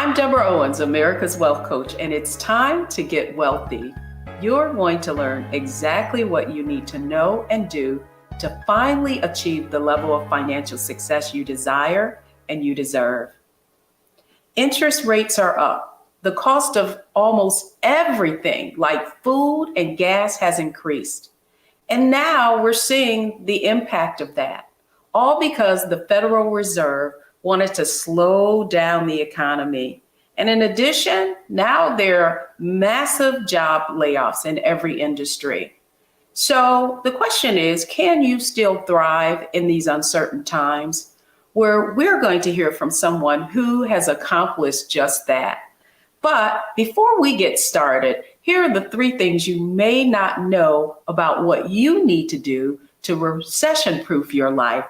I'm Deborah Owens, America's Wealth Coach, and it's time to get wealthy. You're going to learn exactly what you need to know and do to finally achieve the level of financial success you desire and you deserve. Interest rates are up. The cost of almost everything, like food and gas, has increased. And now we're seeing the impact of that, all because the Federal Reserve wanted to slow down the economy. And in addition, now there are massive job layoffs in every industry. So the question is, can you still thrive in these uncertain times? Where we're going to hear from someone who has accomplished just that. But before we get started, here are the 3 things you may not know about what you need to do to recession-proof your life.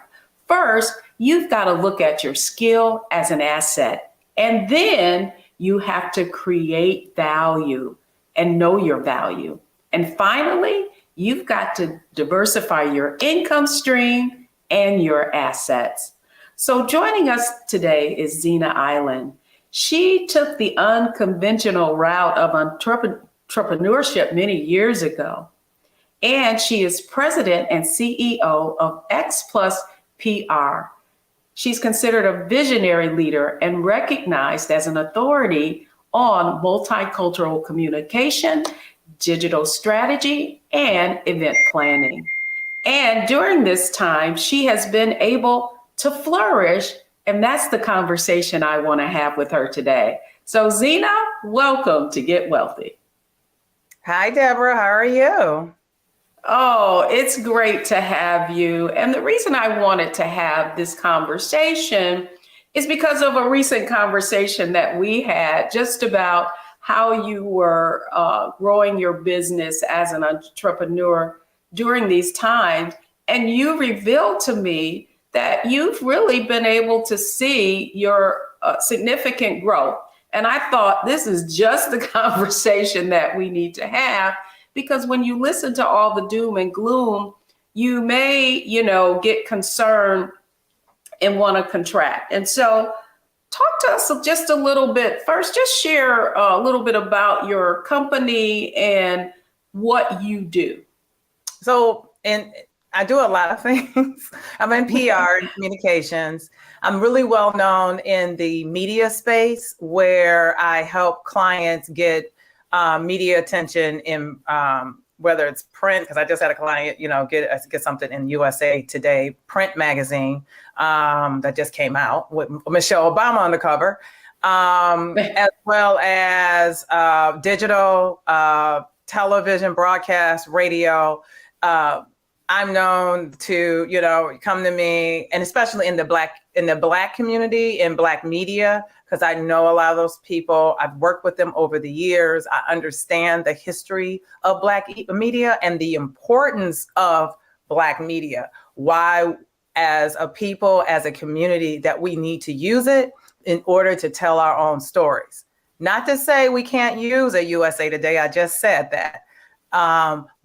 First, you've got to look at your skill as an asset, and then you have to create value and know your value. And finally, you've got to diversify your income stream and your assets. So joining us today is Xina Island. She took the unconventional route of entrepreneurship many years ago, and she is president and CEO of X Plus PR. She's considered a visionary leader and recognized as an authority on multicultural communication, digital strategy, and event planning. And during this time, she has been able to flourish, and that's the conversation I want to have with her today. So Xina, welcome to Get Wealthy. Hi, Deborah. How are you? Oh, it's great to have you. And the reason I wanted to have this conversation is because of a recent conversation that we had just about how you were growing your business as an entrepreneur during these times. And you revealed to me that you've really been able to see your significant growth. And I thought this is just the conversation that we need to have, because when you listen to all the doom and gloom, you may, get concerned and want to contract. And so talk to us just a little bit. First, just share a little bit about your company and what you do. So, I do a lot of things. I'm in PR and communications. I'm really well known in the media space, where I help clients get media attention in whether it's print, because I just had a client, get something in USA Today print magazine that just came out with Michelle Obama on the cover, as well as digital, television, broadcast, radio. I'm known to, come to me, and especially in the Black community, in Black media, because I know a lot of those people. I've worked with them over the years. I understand the history of Black media and the importance of Black media. Why, as a people, as a community, that we need to use it in order to tell our own stories. Not to say we can't use a USA Today. I just said that.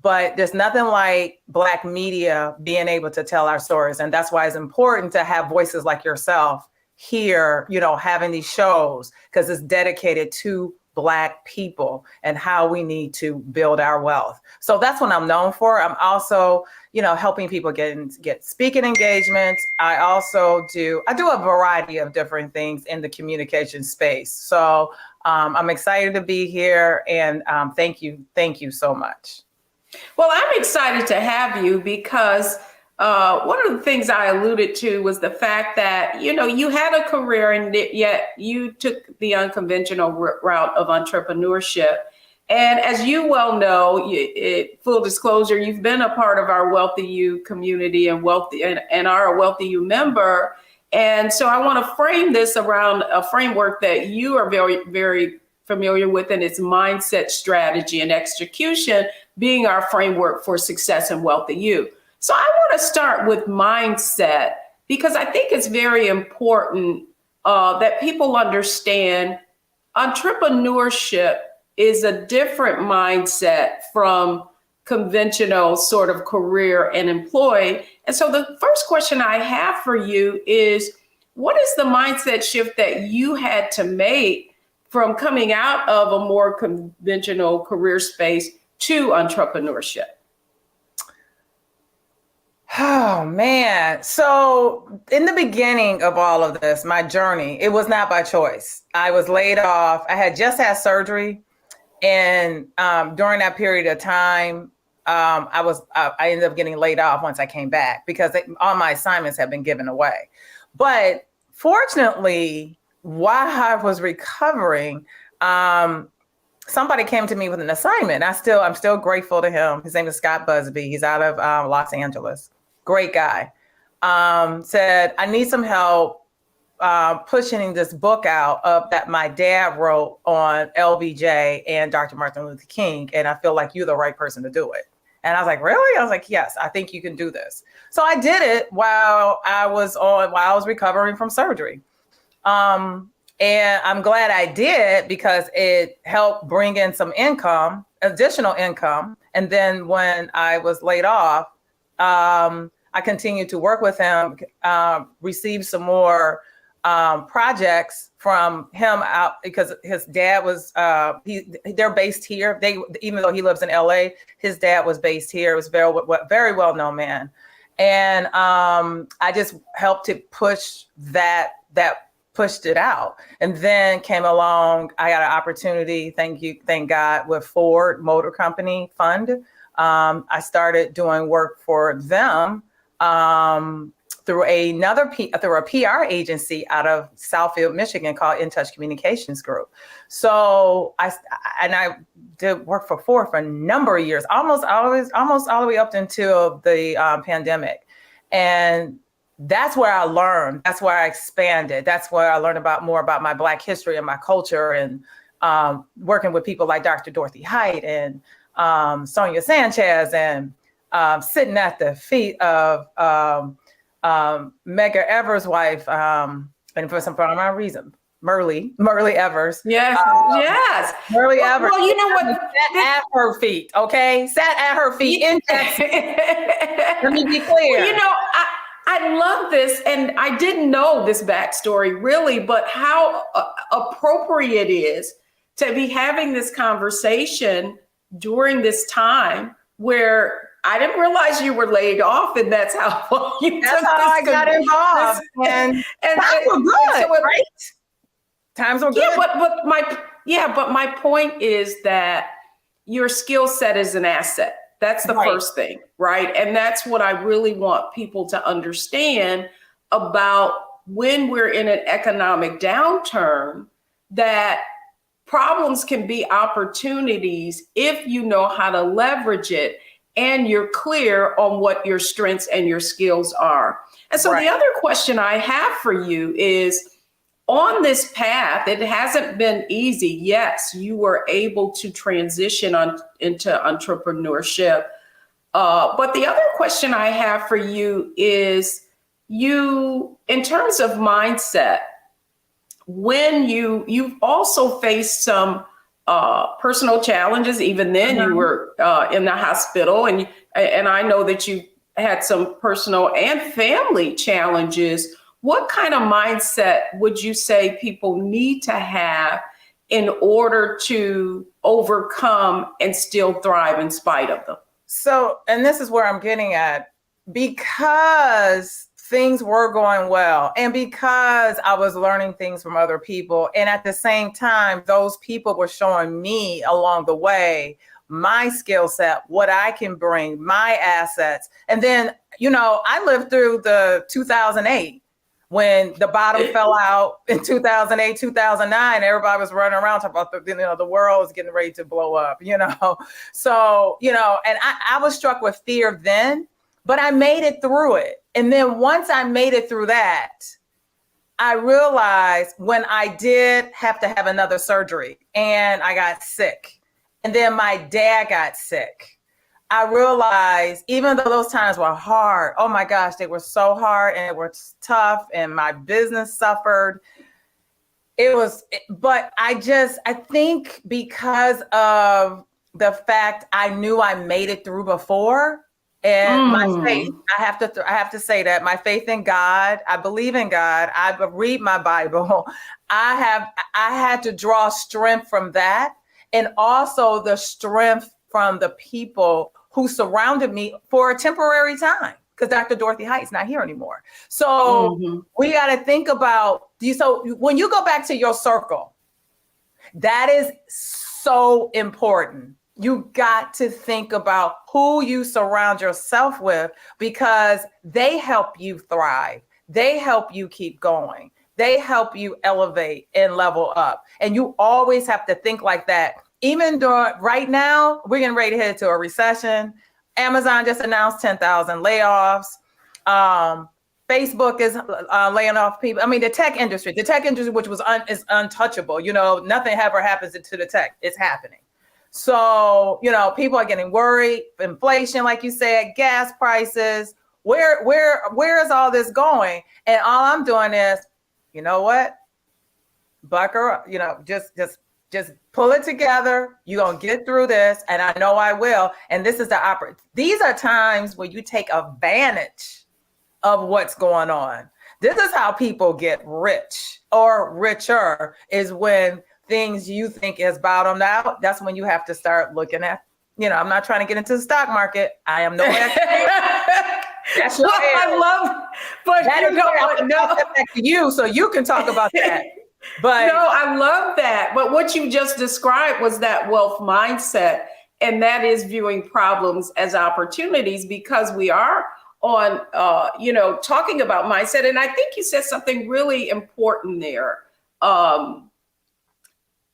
But there's nothing like Black media being able to tell our stories. And that's why it's important to have voices like yourself here, having these shows, because it's dedicated to Black people and how we need to build our wealth. So that's what I'm known for. I'm also, helping people get speaking engagements. I do a variety of different things in the communication space. So I'm excited to be here, and thank you so much. Well, I'm excited to have you because one of the things I alluded to was the fact that, you had a career, and yet you took the unconventional route of entrepreneurship. And as you well know, full disclosure, you've been a part of our Wealthy You community and are a Wealthy You member. And so I want to frame this around a framework that you are very, very familiar with, and it's mindset, strategy, and execution being our framework for success and Wealthy You. So I want to start with mindset, because I think it's very important that people understand entrepreneurship is a different mindset from conventional sort of career and employee. And so the first question I have for you is, what is the mindset shift that you had to make from coming out of a more conventional career space to entrepreneurship? Oh man. So in the beginning of all of this, my journey, it was not by choice. I was laid off. I had just had surgery. And during that period of time, I ended up getting laid off once I came back because all my assignments had been given away. But fortunately, while I was recovering, somebody came to me with an assignment. I'm still grateful to him. His name is Scott Busby. He's out of Los Angeles. Great guy. Said, I need some help pushing this book out that my dad wrote on LBJ and Dr. Martin Luther King. And I feel like you're the right person to do it. And I was like, really? I was like, yes, I think you can do this. So I did it while I was recovering from surgery. And I'm glad I did because it helped bring in some income, additional income. And then when I was laid off, I continued to work with him, received some more projects from him out because his dad was they're based here. Even though he lives in LA, his dad was based here. It was very well known man, and I just helped to push that pushed it out. And then came along, I got an opportunity, thank God, with Ford Motor Company Fund. I started doing work for them through a PR agency out of Southfield, Michigan called In Touch Communications Group. So I did work for Ford for a number of years, almost all the way up until the pandemic. And that's where I learned. That's where I expanded. That's where I learned more about my Black history and my culture, and working with people like Dr. Dorothy Height and Sonia Sanchez, and sitting at the feet of Medgar Evers' wife, and for some reason, Myrlie Evers. Yes, yes. Myrlie Evers. Well, you know what? Sat at her feet, okay? Sat at her feet in Texas. Let me be clear. Well, you know, I love this, and I didn't know this backstory really, but how appropriate it is to be having this conversation during this time where I didn't realize you were laid off, and that's how I got involved. And times were good, right? Times were good. Yeah, but my point is that your skill set is an asset. That's the first thing, right? And that's what I really want people to understand about when we're in an economic downturn, that problems can be opportunities if you know how to leverage it and you're clear on what your strengths and your skills are. And so the other question I have for you is, on this path, it hasn't been easy. Yes, you were able to transition into entrepreneurship. But the other question I have for you is, in terms of mindset, when you've also faced some personal challenges. Even then, you were in the hospital, and I know that you had some personal and family challenges. What kind of mindset would you say people need to have in order to overcome and still thrive in spite of them? So, and this is where I'm getting at, because things were going well, and because I was learning things from other people, and at the same time, those people were showing me along the way my skill set, what I can bring, my assets. And then, I lived through the 2008. When the bottom fell out in 2008, 2009, everybody was running around talking about the world was getting ready to blow up, So, and I was struck with fear then, but I made it through it. And then once I made it through that, I realized when I did have to have another surgery and I got sick, and then my dad got sick, I realized, even though those times were hard, oh my gosh, they were so hard and it was tough, and my business suffered. But I think because of the fact I knew I made it through before, And my faith, I have to say that my faith in God, I believe in God. I read my Bible. I had to draw strength from that, and also the strength from the people who surrounded me for a temporary time, because Dr. Dorothy Height's not here anymore. So we got to think about you. So when you go back to your circle, that is so important. You got to think about who you surround yourself with, because they help you thrive. They help you keep going. They help you elevate and level up. And you always have to think like that. Even right now, we're getting ready to head to a recession. Amazon just announced 10,000 layoffs. Facebook is laying off people. I mean, the tech industry, which was is untouchable. You know, nothing ever happens to the tech. It's happening. So, you know, people are getting worried. Inflation, like you said, gas prices. Where is all this going? And all I'm doing is, you know what? Bucker up. You know, just pull it together. You're gonna get through this, and I know I will. And this is these are times where you take advantage of what's going on. This is how people get rich or richer, is when things you think is bottomed out. That's when you have to start looking at, you know, I'm not trying to get into the stock market. I am no expert. That's your I love, but that you know what? No, back to you, so you can talk about that. But no, I love that. But what you just described was that wealth mindset, and that is viewing problems as opportunities, because we are on, talking about mindset. And I think you said something really important there, Xina,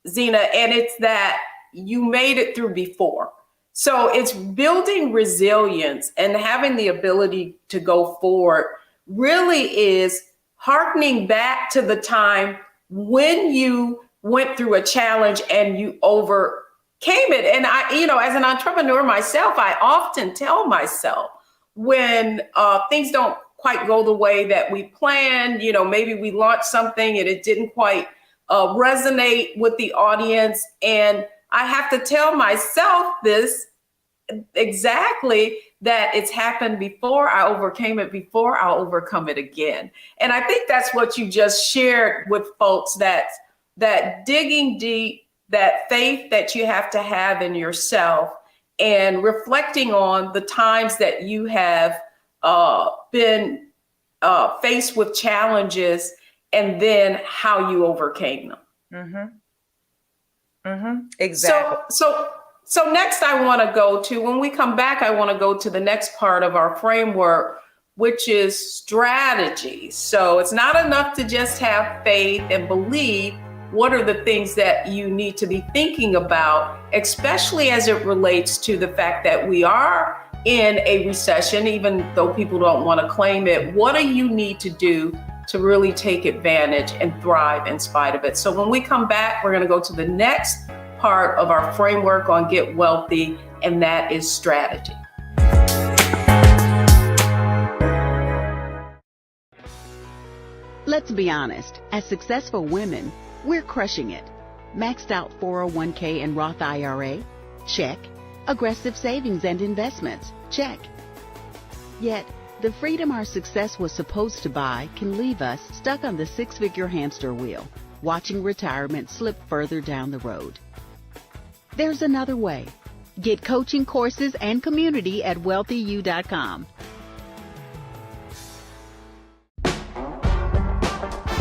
and it's that you made it through before. So it's building resilience and having the ability to go forward really is hearkening back to the time when you went through a challenge and you overcame it. And I, as an entrepreneur myself, I often tell myself when things don't quite go the way that we planned, maybe we launched something and it didn't quite resonate with the audience. And I have to tell myself this exactly, that it's happened before. I overcame it before. I'll overcome it again. And I think that's what you just shared with folks, that digging deep, that faith that you have to have in yourself, and reflecting on the times that you have been faced with challenges, and then how you overcame them. Exactly. So next I want to go to, when we come back, I want to go to the next part of our framework, which is strategy. So it's not enough to just have faith and believe. What are the things that you need to be thinking about, especially as it relates to the fact that we are in a recession, even though people don't want to claim it? What do you need to do to really take advantage and thrive in spite of it? So when we come back, we're going to go to the next part of our framework on Get Wealthy, and that is strategy. Let's be honest, as successful women, we're crushing it. Maxed out 401k and Roth IRA? Check. Aggressive savings and investments? Check. Yet, the freedom our success was supposed to buy can leave us stuck on the six-figure hamster wheel, watching retirement slip further down the road. There's another way. Get coaching courses and community at wealthyu.com.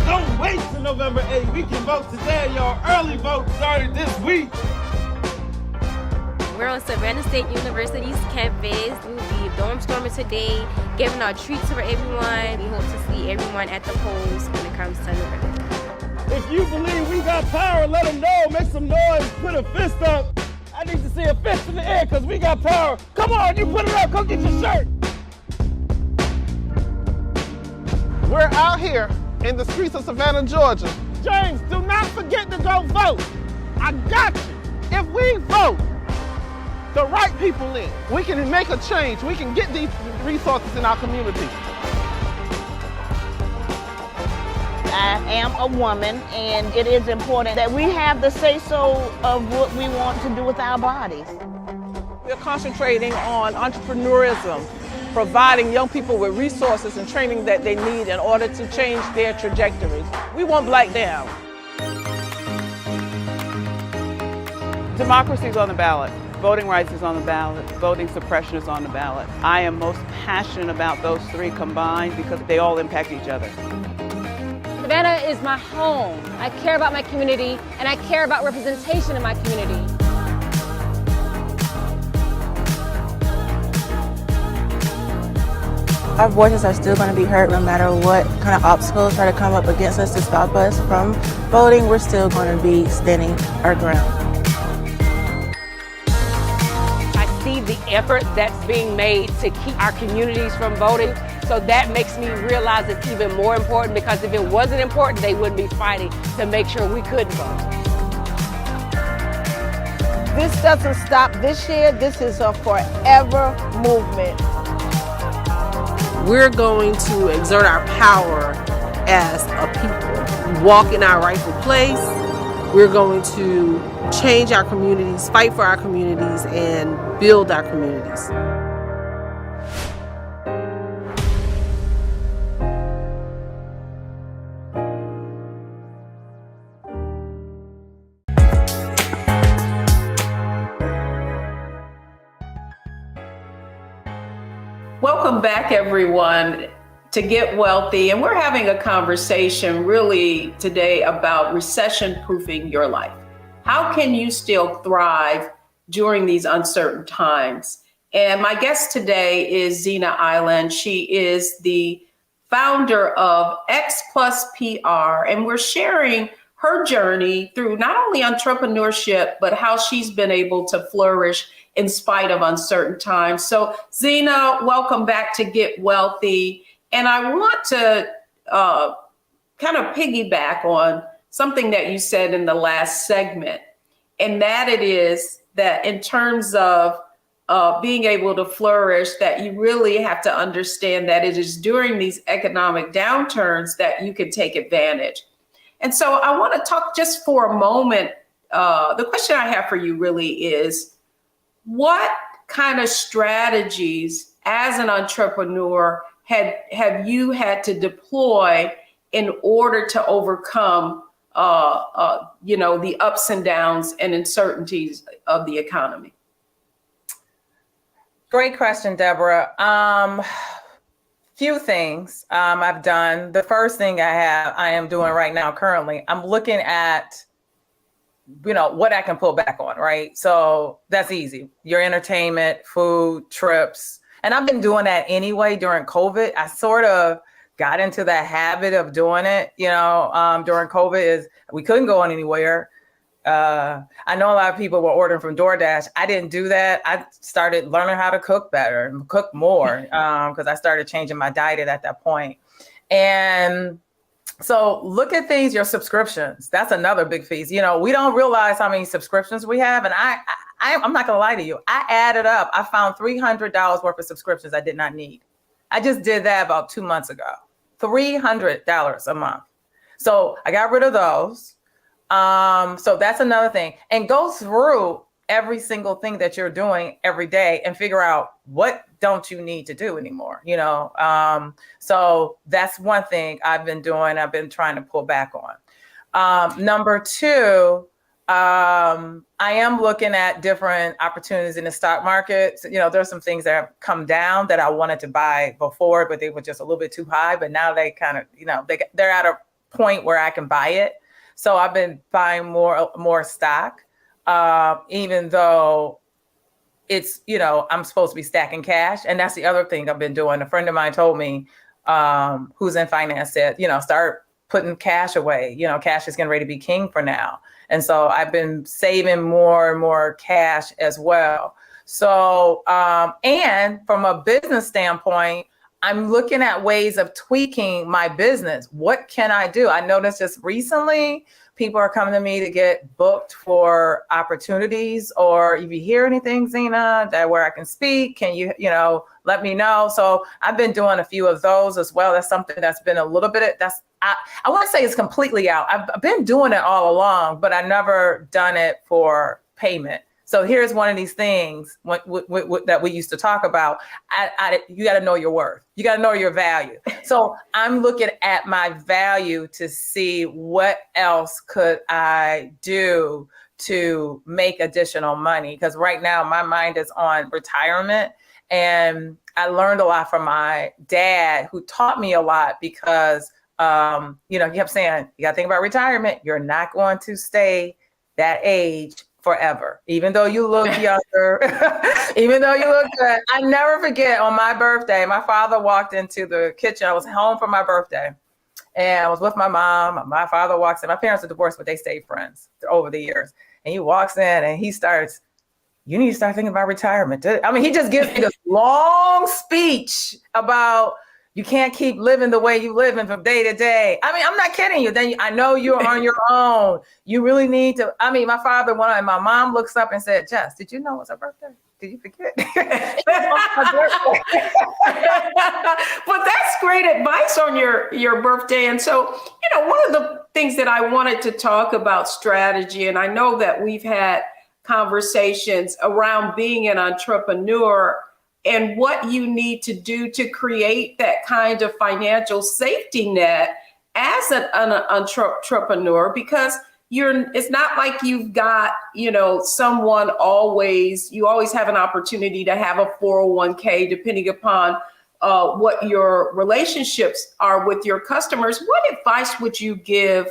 Don't wait till November 8th. We can vote today, y'all. Early vote started this week. We're on Savannah State University's campus. We will be dorm storming today, giving out treats for everyone. We hope to see everyone at the polls when it comes to November. If you believe we got power, let them know. Make some noise. Put a fist up. I need to see a fist in the air because we got power. Come on, you put it up. Come get your shirt. We're out here in the streets of Savannah, Georgia. James, do not forget to go vote. I got you. If we vote the right people in, we can make a change. We can get these resources in our community. I am a woman, and it is important that we have the say-so of what we want to do with our bodies. We're concentrating on entrepreneurism providing young people with resources and training that they need in order to change their trajectories. We want Black down. Democracy is on the ballot. Voting rights is on the ballot. Voting suppression is on the ballot. I am most passionate about those three combined because they all impact each other. Savannah is my home. I care about my community, and I care about representation in my community. Our voices are still going to be heard no matter what kind of obstacles try to come up against us to stop us from voting. We're still going to be standing our ground. I see the effort that's being made to keep our communities from voting. So that makes me realize it's even more important, because if it wasn't important, they wouldn't be fighting to make sure we couldn't vote. This doesn't stop this year. This is a forever movement. We're going to exert our power as a people, walk in our rightful place. We're going to change our communities, fight for our communities, and build our communities. Welcome back, everyone, to Get Wealthy. And we're having a conversation really today about recession-proofing your life. How can you still thrive during these uncertain times? And my guest today is Xina Island. She is the founder of X Plus PR, and we're sharing her journey through not only entrepreneurship, but how she's been able to flourish in spite of uncertain times. So Xina, welcome back to Get Wealthy. And I want to kind of piggyback on something that you said in the last segment. And that it is that in terms of being able to flourish, that you really have to understand that it is during these economic downturns that you can take advantage. And so I want to talk just for a moment. The question I have for you really is, what kind of strategies as an entrepreneur have you had to deploy in order to overcome the ups and downs and uncertainties of the economy? Great question, Deborah. Few things I've done. The first thing I am doing right now currently, I'm looking at what I can pull back on, right? So that's easy. Your entertainment, food, trips. And I've been doing that anyway during COVID. I sort of got into that habit of doing it, during COVID. Is we couldn't go on anywhere. I know a lot of people were ordering from DoorDash. I didn't do that. I started learning how to cook better and cook more because I started changing my diet at that point. And so look at things, your subscriptions. That's another big piece. We don't realize how many subscriptions we have. And I'm not going to lie to you. I added up. I found $300 worth of subscriptions I did not need. I just did that about 2 months ago. $300 a month. So I got rid of those. So that's another thing. And go through every single thing that you're doing every day and figure out what don't you need to do anymore, So that's one thing I've been doing. I've been trying to pull back on. Number two, I am looking at different opportunities in the stock market. So, there's some things that have come down that I wanted to buy before, but they were just a little bit too high. But now they kind of, they're at a point where I can buy it. So I've been buying more stock, even though it's, I'm supposed to be stacking cash. And that's the other thing I've been doing. A friend of mine told me, who's in finance, said, start putting cash away. Cash is getting ready to be king for now. And so I've been saving more and more cash as well. So, and from a business standpoint, I'm looking at ways of tweaking my business. What can I do? I noticed just recently, people are coming to me to get booked for opportunities, or if you hear anything, Xina, that where I can speak, can you, let me know. So I've been doing a few of those as well. That's something that's been a little bit, I want to say it's completely out. I've been doing it all along, but I never done it for payment. So here's one of these things that we used to talk about. You got to know your worth. You got to know your value. So I'm looking at my value to see what else could I do to make additional money. Because right now my mind is on retirement. And I learned a lot from my dad, who taught me a lot because, he kept saying, you got to think about retirement. You're not going to stay that age forever, even though you look younger, even though you look good. I never forget, on my birthday, my father walked into the kitchen. I was home for my birthday and I was with my mom. My father walks in. My parents are divorced, but they stayed friends over the years. And he walks in and he starts, you need to start thinking about retirement. I mean, he just gives me this long speech about, you can't keep living the way you living from day to day. I mean, I'm not kidding you. Then I know you're on your own. You really need to. I mean, my mom looks up and said, Jess, did you know it was her birthday? Did you forget? But that's great advice on your birthday. And so, one of the things that I wanted to talk about strategy, and I know that we've had conversations around being an entrepreneur and what you need to do to create that kind of financial safety net as an entrepreneur, because it's not like you've got, someone you always have an opportunity to have a 401k, depending upon what your relationships are with your customers. What advice would you give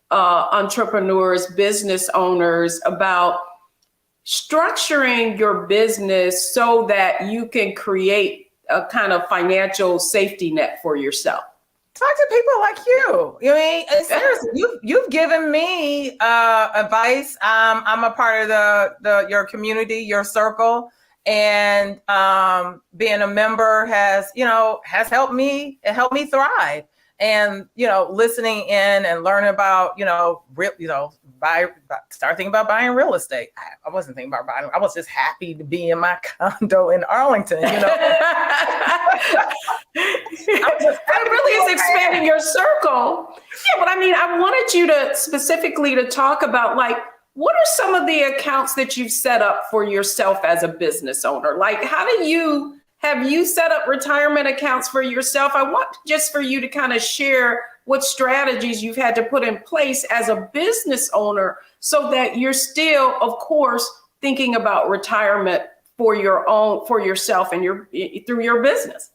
entrepreneurs, business owners about structuring your business so that you can create a kind of financial safety net for yourself? Talk to people like you. I mean, seriously, you've given me advice. I'm a part of your community, your circle, and being a member has helped me. It helped me thrive. And listening in and learning about start thinking about buying real estate. I wasn't thinking about buying. I was just happy to be in my condo in Arlington. That really is expanding your circle. Yeah, but I mean, I wanted you to specifically to talk about, like, what are some of the accounts that you've set up for yourself as a business owner? Like, have you set up retirement accounts for yourself? I want just for you to kind of share what strategies you've had to put in place as a business owner so that you're still, of course, thinking about retirement for yourself and through your business.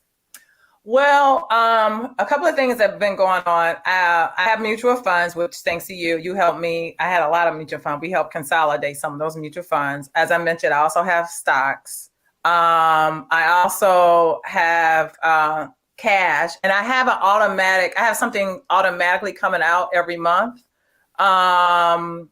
Well, a couple of things have been going on. I have mutual funds, which thanks to you helped me. I had a lot of mutual funds. We helped consolidate some of those mutual funds. As I mentioned, I also have stocks. I also have cash, and I have something automatically coming out every month from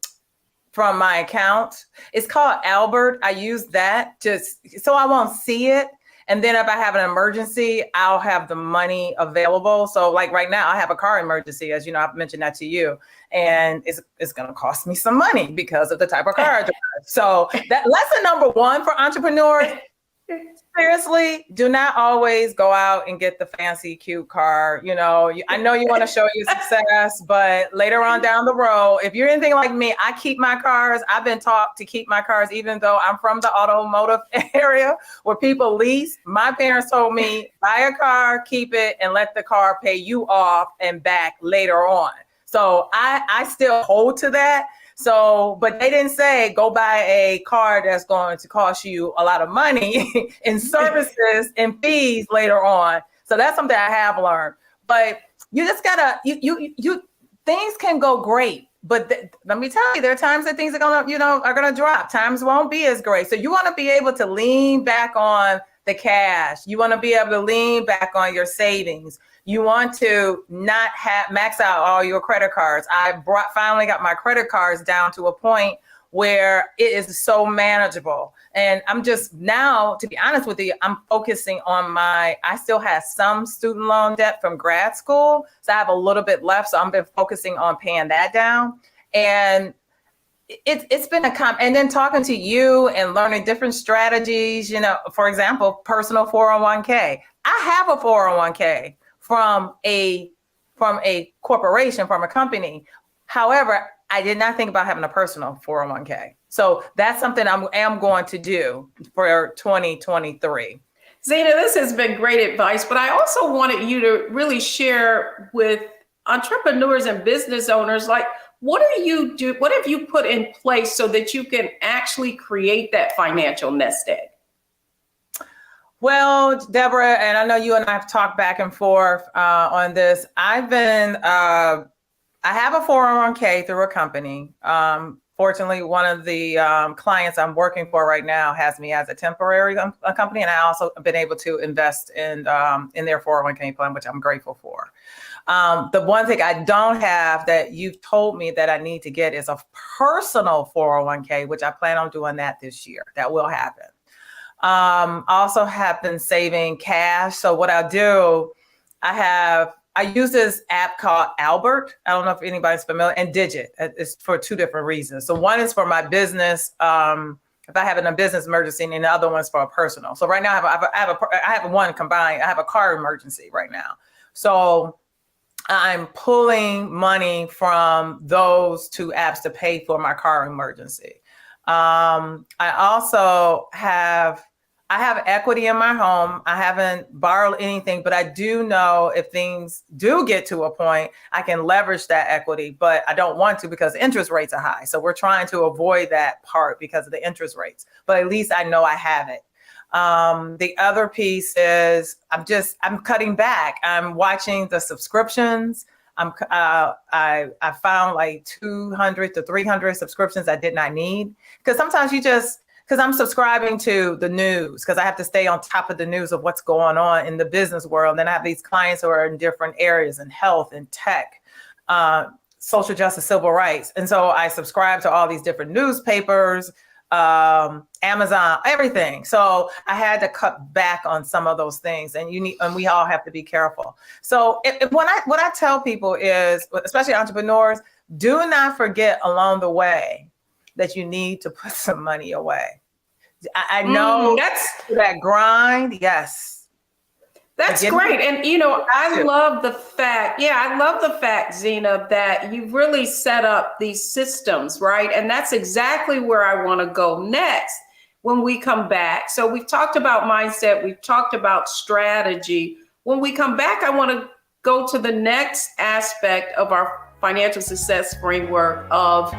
my account. It's called Albert. I use that just so I won't see it. And then if I have an emergency, I'll have the money available. So like right now, I have a car emergency, as you know, I've mentioned that to you. And it's going to cost me some money because of the type of car I drive. So that lesson number one for entrepreneurs, seriously, do not always go out and get the fancy, cute car. I know you want to show your success, but later on down the road, if you're anything like me, I keep my cars. I've been taught to keep my cars, even though I'm from the automotive area where people lease. My parents told me, buy a car, keep it, and let the car pay you off and back later on. So I still hold to that. So, but they didn't say go buy a car that's going to cost you a lot of money in services and fees later on. So that's something I have learned. But you just gotta, you things can go great, but let me tell you, there are times that things are gonna drop. Times won't be as great. So you want to be able to lean back on the cash. You want to be able to lean back on your savings. You want to not max out all your credit cards. I finally got my credit cards down to a point where it is so manageable. And I'm just now, to be honest with you, I'm focusing on I still have some student loan debt from grad school. So I have a little bit left. So I've been focusing on paying that down. And it's been and then talking to you and learning different strategies, for example, personal 401k. I have a 401k from a corporation, from a company. However, I did not think about having a personal 401k. So that's something I am going to do for 2023. Xina, this has been great advice, but I also wanted you to really share with entrepreneurs and business owners, like, what have you put in place so that you can actually create that financial nest egg? Well, Deborah, and I know you and I have talked back and forth on this. I have a 401k through a company. Fortunately, one of the clients I'm working for right now has me as a temporary company, and I also have been able to invest in their 401k plan, which I'm grateful for. The one thing I don't have that you've told me that I need to get is a personal 401k, which I plan on doing that this year. That will happen. Also have been saving cash. So what I do, I use this app called Albert. I don't know if anybody's familiar, and Digit. It's for two different reasons. So one is for my business. If I have a business emergency, and the other one's for a personal. So right now I have one combined. I have a car emergency right now. So I'm pulling money from those two apps to pay for my car emergency. I also have equity in my home. I haven't borrowed anything, but I do know if things do get to a point, I can leverage that equity, but I don't want to because interest rates are high. So we're trying to avoid that part because of the interest rates, but at least I know I have it. The other piece is I'm cutting back. I'm watching the subscriptions. I found like 200 to 300 subscriptions I did not need, because sometimes because I'm subscribing to the news, because I have to stay on top of the news of what's going on in the business world. And then I have these clients who are in different areas, in health and tech, social justice, civil rights. And so I subscribe to all these different newspapers, Amazon, everything. So I had to cut back on some of those things, and we all have to be careful. So what I tell people is, especially entrepreneurs, do not forget along the way that you need to put some money away. I know that's that grind. Yes. That's great. And, I love the fact, Xina, that you've really set up these systems, right? And that's exactly where I want to go next when we come back. So we've talked about mindset. We've talked about strategy. When we come back, I want to go to the next aspect of our financial success framework of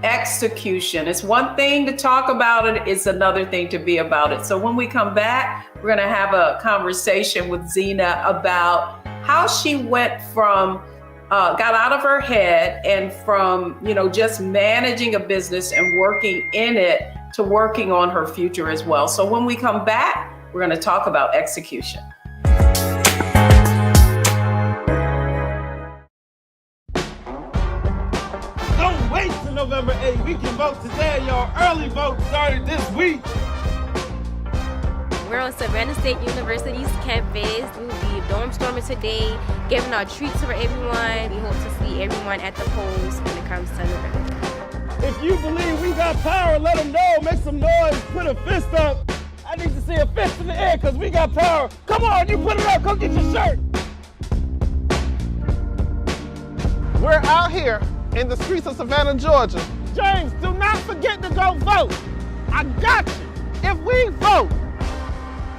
execution. It's one thing to talk about it, it's another thing to be about it. So when we come back, we're going to have a conversation with Xina about how she went from got out of her head and from just managing a business and working in it to working on her future as well. So when we come back, we're going to talk about execution. November 8th. We can vote today, y'all. Early vote started this week. We're on Savannah State University's campus. We'll be dorm storming today, giving out treats for everyone. We hope to see everyone at the polls when it comes to November. If you believe we got power, let them know. Make some noise. Put a fist up. I need to see a fist in the air because we got power. Come on, you put it up. Come get your shirt. We're out here in the streets of Savannah, Georgia. James, do not forget to go vote. I got you. If we vote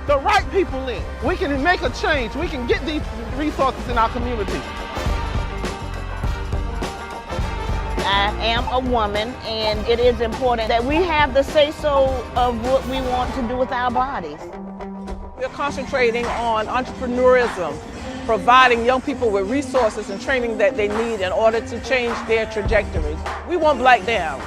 the right people in, we can make a change. We can get these resources in our community. I am a woman, and it is important that we have the say-so of what we want to do with our bodies. We're concentrating on entrepreneurism, providing young people with resources and training that they need in order to change their trajectories. We want Black down.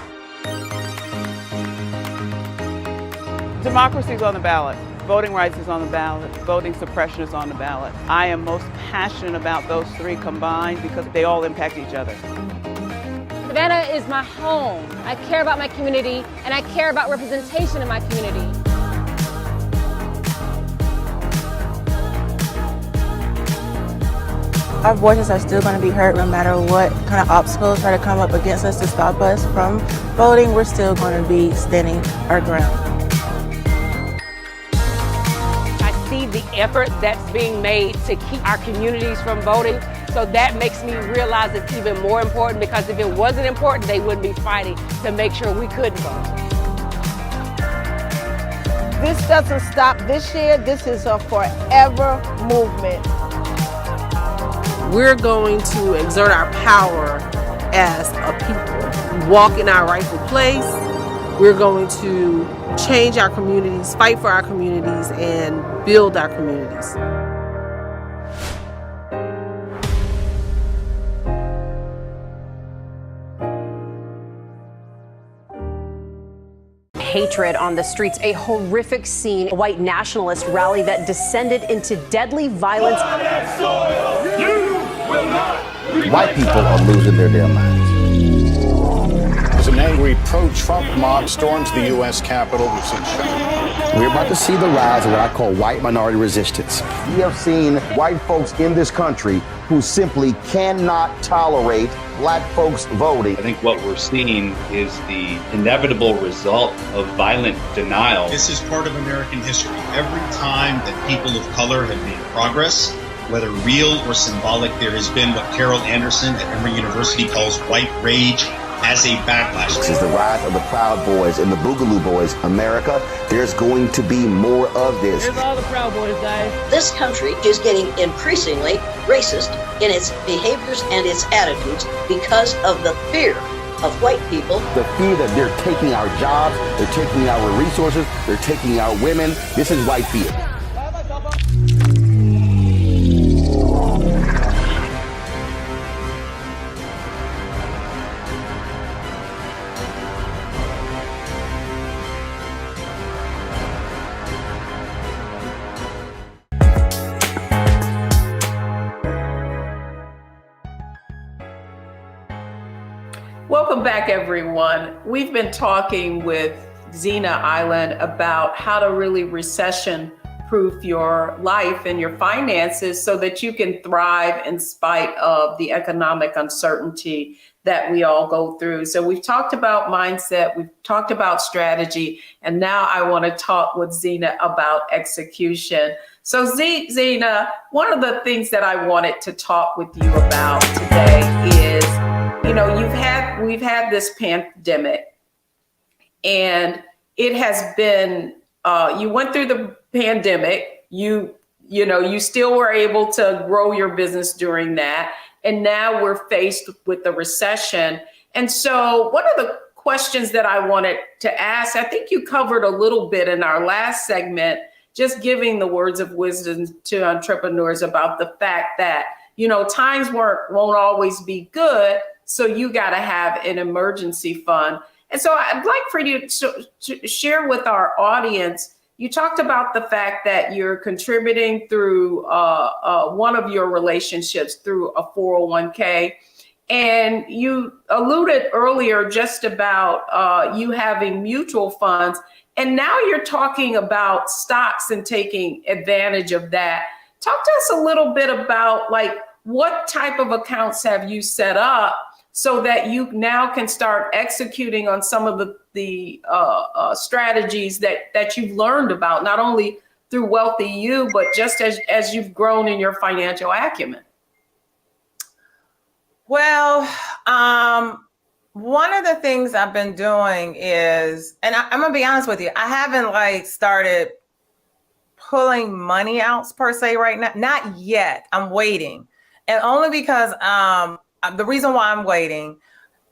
Democracy is on the ballot. Voting rights is on the ballot. Voting suppression is on the ballot. I am most passionate about those three combined because they all impact each other. Savannah is my home. I care about my community, and I care about representation in my community. Our voices are still going to be heard no matter what kind of obstacles try to come up against us to stop us from voting. We're still going to be standing our ground. I see the effort that's being made to keep our communities from voting. So that makes me realize it's even more important, because if it wasn't important, they wouldn't be fighting to make sure we couldn't vote. This doesn't stop this year. This is a forever movement. We're going to exert our power as a people, walk in our rightful place. We're going to change our communities, fight for our communities, and build our communities. Hatred on the streets, a horrific scene, a white nationalist rally that descended into deadly violence. White people are losing their damn minds. As an angry pro-Trump mob storms the U.S. Capitol, we've seen shooting. We're about to see the rise of what I call white minority resistance. We have seen white folks in this country who simply cannot tolerate black folks voting. I think what we're seeing is the inevitable result of violent denial. This is part of American history. Every time that people of color have made progress, whether real or symbolic, there has been what Carol Anderson at Emory University calls white rage as a backlash. This is the rise of the Proud Boys and the Boogaloo Boys. America, there's going to be more of this. Here's all the Proud Boys, guys. This country is getting increasingly racist in its behaviors and its attitudes because of the fear of white people. The fear that they're taking our jobs, they're taking our resources, they're taking our women. This is white fear. Welcome back, everyone. We've been talking with Xina Island about how to really recession-proof your life and your finances so that you can thrive in spite of the economic uncertainty that we all go through. So we've talked about mindset, we've talked about strategy, and now I want to talk with Xina about execution. So Xina, one of the things that I wanted to talk with you about today is, you know, we've had this pandemic, and it has been, you went through the pandemic, you still were able to grow your business during that. And now we're faced with the recession. And so one of the questions that I wanted to ask, I think you covered a little bit in our last segment, just giving the words of wisdom to entrepreneurs about the fact that, you know, times won't always be good. So you got to have an emergency fund. And so I'd like for you to share with our audience, you talked about the fact that you're contributing through one of your relationships through a 401k. And you alluded earlier just about you having mutual funds. And now you're talking about stocks and taking advantage of that. Talk to us a little bit about, like, what type of accounts have you set up so that you now can start executing on some of the strategies that you've learned about, not only through Wealthy You, but just as you've grown in your financial acumen? Well, one of the things I've been doing is, and I'm gonna be honest with you, I haven't started pulling money out per se right now. Not yet. I'm waiting. And only because the reason why I'm waiting,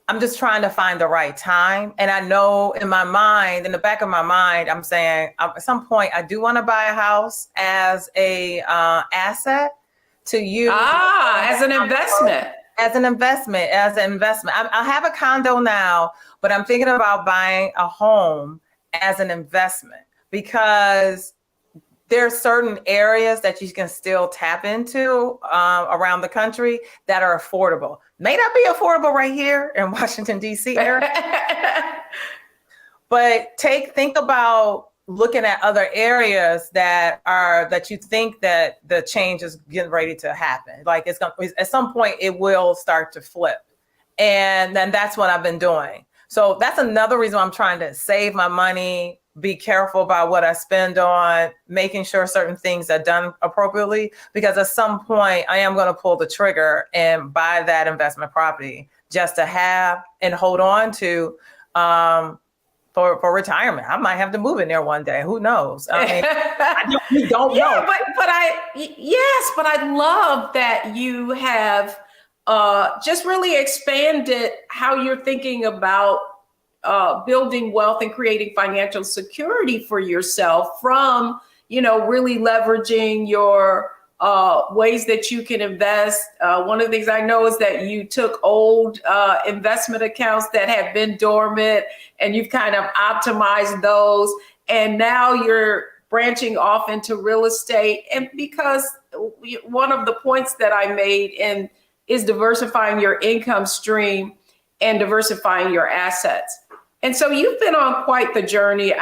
I'm just trying to find the right time. And I know in my mind, in the back of my mind, I'm saying at some point I do want to buy a house as a asset to use. As an investment. As an investment. I have a condo now, but I'm thinking about buying a home as an investment because there are certain areas that you can still tap into around the country that are affordable. May not be affordable right here in Washington, D.C. area, but think about looking at other areas that you think that the change is getting ready to happen. Like at some point it will start to flip. And then that's what I've been doing. So that's another reason I'm trying to save my money, be careful about what I spend on, making sure certain things are done appropriately, because at some point I am going to pull the trigger and buy that investment property just to have and hold on to for retirement. I might have to move in there one day. Who knows? I mean, we don't know. But I love that you have just really expanded how you're thinking about building wealth and creating financial security for yourself from, really leveraging your ways that you can invest. One of the things I know is that you took old investment accounts that have been dormant and you've kind of optimized those. And now you're branching off into real estate. And because one of the points that I made is diversifying your income stream and diversifying your assets. And so you've been on quite the journey.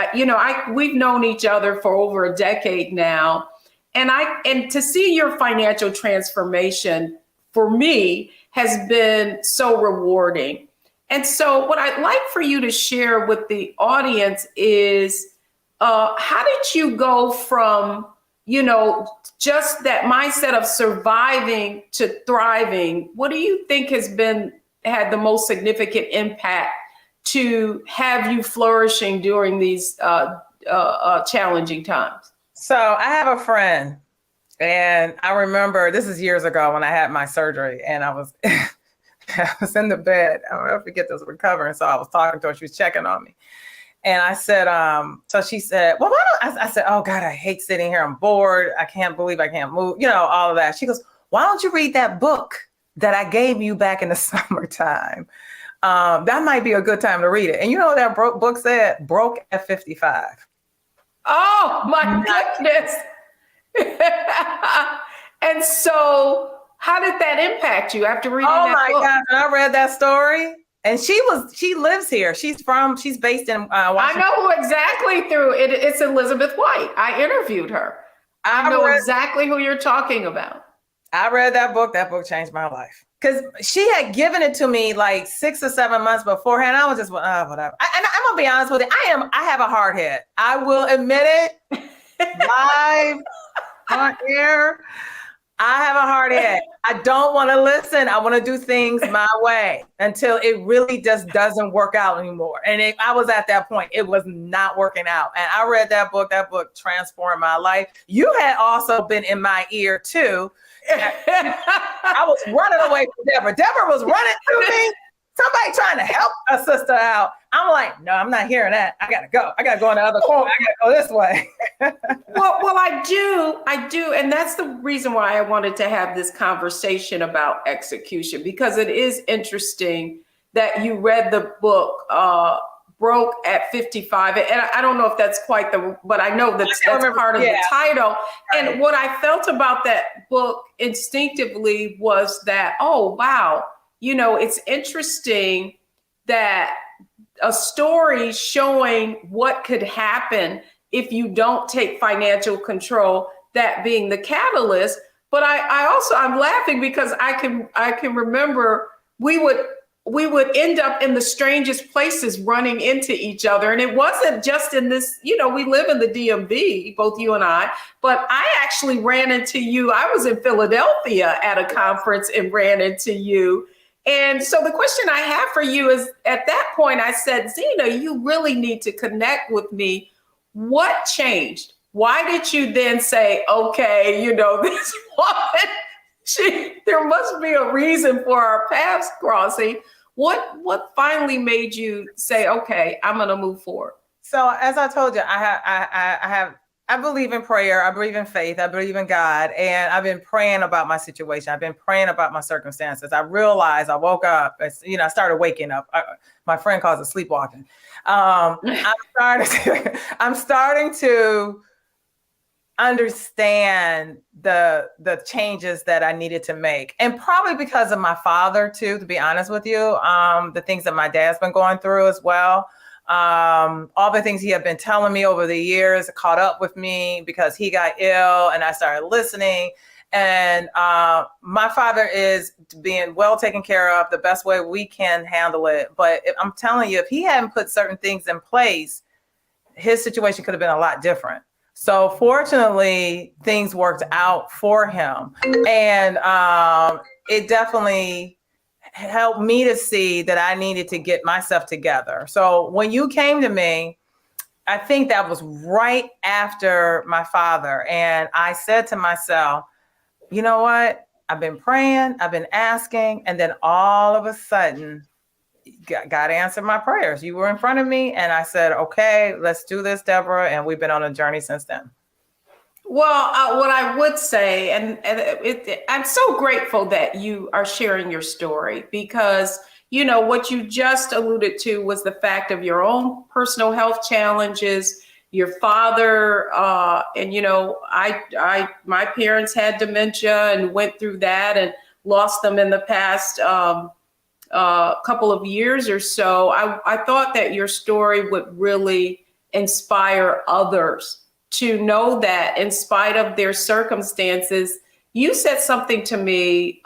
We've known each other for over a decade now. And to see your financial transformation for me has been so rewarding. And so what I'd like for you to share with the audience is how did you go from, just that mindset of surviving to thriving? What do you think has had the most significant impact to have you flourishing during these challenging times? So I have a friend, and I remember this is years ago when I had my surgery, and I was in the bed. I'll never forget this, recovering. So I was talking to her. She was checking on me. And I said, so she said, well, why don't I said, oh God, I hate sitting here. I'm bored. I can't believe I can't move, all of that. She goes, why don't you read that book that I gave you back in the summertime? That might be a good time to read it. And you know what that book said? Broke at 55. Oh my goodness. And so how did that impact you after reading that book? Oh my God, I read that story. And she lives here. She's based in Washington. I know who exactly it's Elizabeth White. I interviewed her. I know exactly who you're talking about. I read that book. That book changed my life. Because she had given it to me like 6 or 7 months beforehand. I was just, whatever. I'm going to be honest with you. I have a hard head. I will admit it. Live on air. I have a hard head. I don't want to listen. I want to do things my way until it really just doesn't work out anymore. And I was at that point. It was not working out. And I read that book. That book transformed my life. You had also been in my ear too. I was running away from Deborah. Deborah was running to me. Somebody trying to help a sister out. I'm like, no, I'm not hearing that. I gotta go. I gotta go in the other corner. I gotta go this way. Well, I do. And that's the reason why I wanted to have this conversation about execution, because it is interesting that you read the book, Broke at 55. And I don't know if that's quite but I know that's part of the title. Right. And what I felt about that book instinctively was that, oh, wow, it's interesting that a story showing what could happen if you don't take financial control, that being the catalyst. But I'm laughing because I can remember we would end up in the strangest places running into each other. And it wasn't just in this, we live in the DMV, both you and I, but I actually ran into you. I was in Philadelphia at a conference and ran into you. And so the question I have for you is, at that point, I said, Xina, you really need to connect with me. What changed? Why did you then say, okay, this woman, there must be a reason for our paths crossing. What finally made you say, okay, I'm going to move forward? So as I told you, I believe in prayer. I believe in faith. I believe in God. And I've been praying about my situation. I've been praying about my circumstances. I realized I woke up, I started waking up. My friend calls it sleepwalking. I'm starting to understand the changes that I needed to make. And probably because of my father too, to be honest with you, the things that my dad's been going through as well. All the things he had been telling me over the years caught up with me because he got ill and I started listening. And my father is being well taken care of the best way we can handle it. But I'm telling you, if he hadn't put certain things in place, his situation could have been a lot different. So fortunately, things worked out for him. And it definitely helped me to see that I needed to get myself together. So when you came to me, I think that was right after my father. And I said to myself, you know what? I've been praying, I've been asking, and then all of a sudden, God answered my prayers. You were in front of me, and I said, okay, let's do this, Deborah. And we've been on a journey since then. Well, what I would say, I'm so grateful that you are sharing your story, because, you know, what you just alluded to was the fact of your own personal health challenges, your father, and, you know, my parents had dementia and went through that and lost them in the past couple of years or so. I thought that your story would really inspire others to know that in spite of their circumstances. You said something to me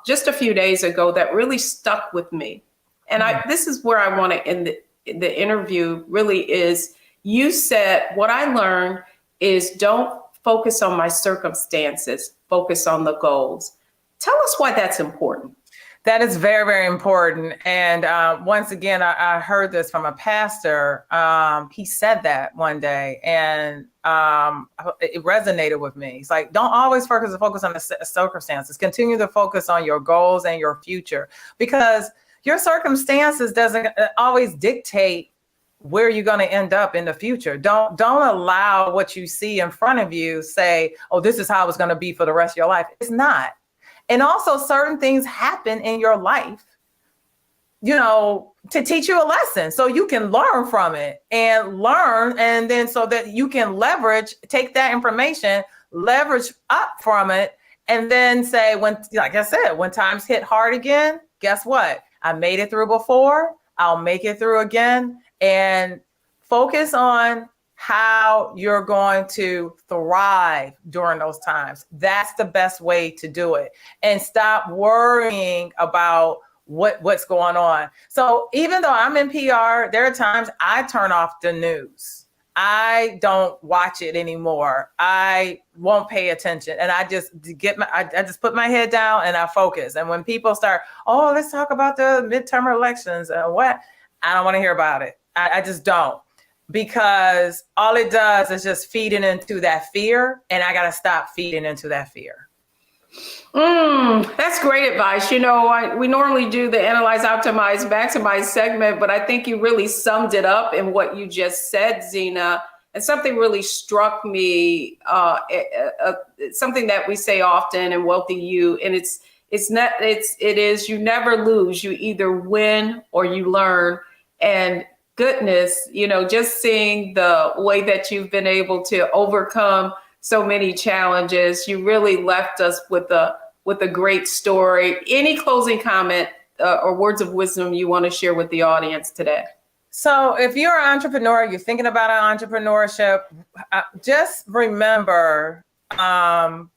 just a few days ago that really stuck with me. And this is where I want to end the interview, really is, you said, what I learned is don't focus on my circumstances, focus on the goals. Tell us why that's important. That is very, very important. And once again, I heard this from a pastor. He said that one day, and it resonated with me. It's like, don't always focus on the circumstances. Continue to focus on your goals and your future, because your circumstances doesn't always dictate where you're going to end up in the future. Don't allow what you see in front of you say, oh, this is how it's going to be for the rest of your life. It's not. And also, certain things happen in your life, you know, to teach you a lesson, so you can learn from it and learn. And then so that you can take that information, leverage up from it. And then say, like I said, when times hit hard again, guess what? I made it through before. I'll make it through again. And focus on how you're going to thrive during those times. That's the best way to do it. And stop worrying about what's going on. So even though I'm in PR, there are times I turn off the news. I don't watch it anymore. I won't pay attention. And I just I just put my head down and I focus. And when people start, oh, let's talk about the midterm elections and what, I don't want to hear about it. I just don't. Because all it does is just feeding into that fear, and I got to stop feeding into that fear. That's great advice. You know, we normally do the analyze, optimize, maximize segment, but I think you really summed it up in what you just said, Xina. And something really struck me, something that we say often in Wealthy You, and it is you never lose. You either win or you learn. And goodness, you know, just seeing the way that you've been able to overcome so many challenges, you really left us with a great story. Any closing comment or words of wisdom you want to share with the audience today? So if you're an entrepreneur, you're thinking about entrepreneurship, just remember, I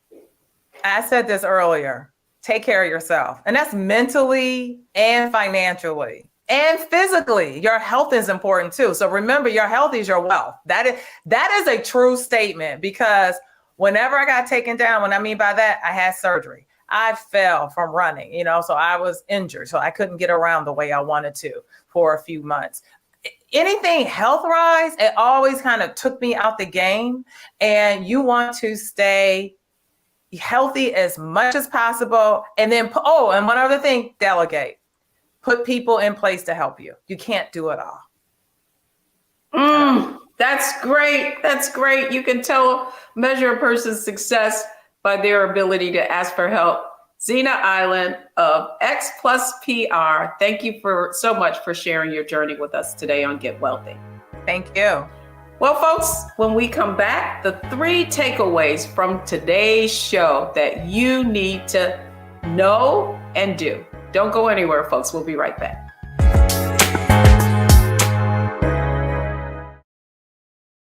said this earlier, take care of yourself. And that's mentally and financially. And physically, your health is important too. So remember, your health is your wealth. That is a true statement, because whenever I got taken down, what I mean by that, I had surgery. I fell from running, you know, so I was injured. So I couldn't get around the way I wanted to for a few months. Anything health-wise, it always kind of took me out the game. And you want to stay healthy as much as possible. And then, and one other thing, delegate. Put people in place to help you. You can't do it all. That's great. That's great. You can measure a person's success by their ability to ask for help. Xina Island of X Plus PR, thank you so much for sharing your journey with us today on Get Wealthy. Thank you. Well, folks, when we come back, the 3 takeaways from today's show that you need to know and do. Don't go anywhere, folks. We'll be right back.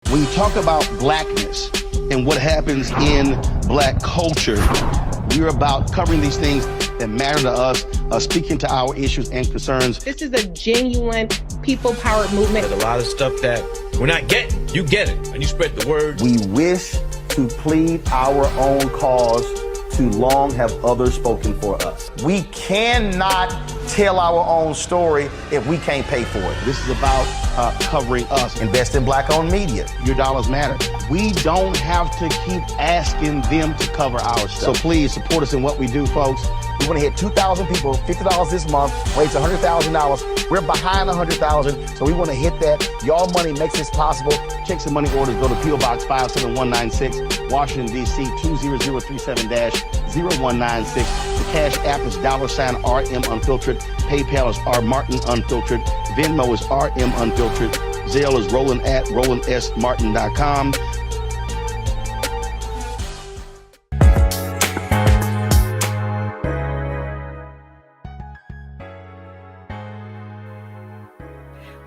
When you talk about blackness and what happens in black culture, we're about covering these things that matter to us, speaking to our issues and concerns. This is a genuine people-powered movement. There's a lot of stuff that we're not getting. You get it, and you spread the word. We wish to plead our own cause Too long have others spoken for us. We cannot tell our own story if we can't pay for it. This is about covering us. Invest in Black-owned media. Your dollars matter. We don't have to keep asking them to cover our stuff. So please support us in what we do, folks. We want to hit 2,000 people, $50 this month, raise $100,000. We're behind 100,000, so we want to hit that. Y'all money makes this possible. Checks and money orders go to P.O. Box 57196, Washington, D.C. 20037-0196. The Cash App is $RM Unfiltered. PayPal is R Martin Unfiltered. Venmo is RM Unfiltered. Zelle is roland@rolandsmartin.com.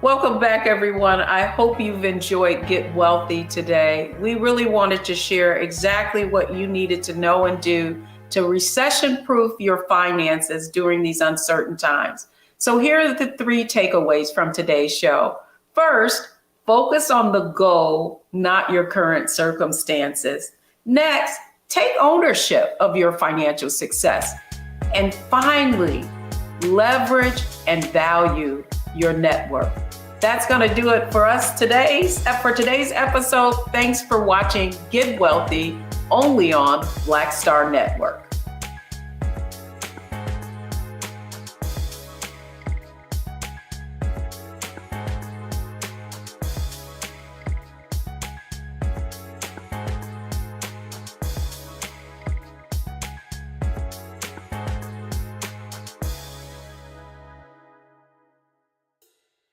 Welcome back, everyone. I hope you've enjoyed Get Wealthy today. We really wanted to share exactly what you needed to know and do to recession-proof your finances during these uncertain times. So here are the 3 takeaways from today's show. First, focus on the goal, not your current circumstances. Next, take ownership of your financial success. And finally, leverage and value your network. That's going to do it for us today's episode. Thanks for watching Get Wealthy, only on Black Star Network.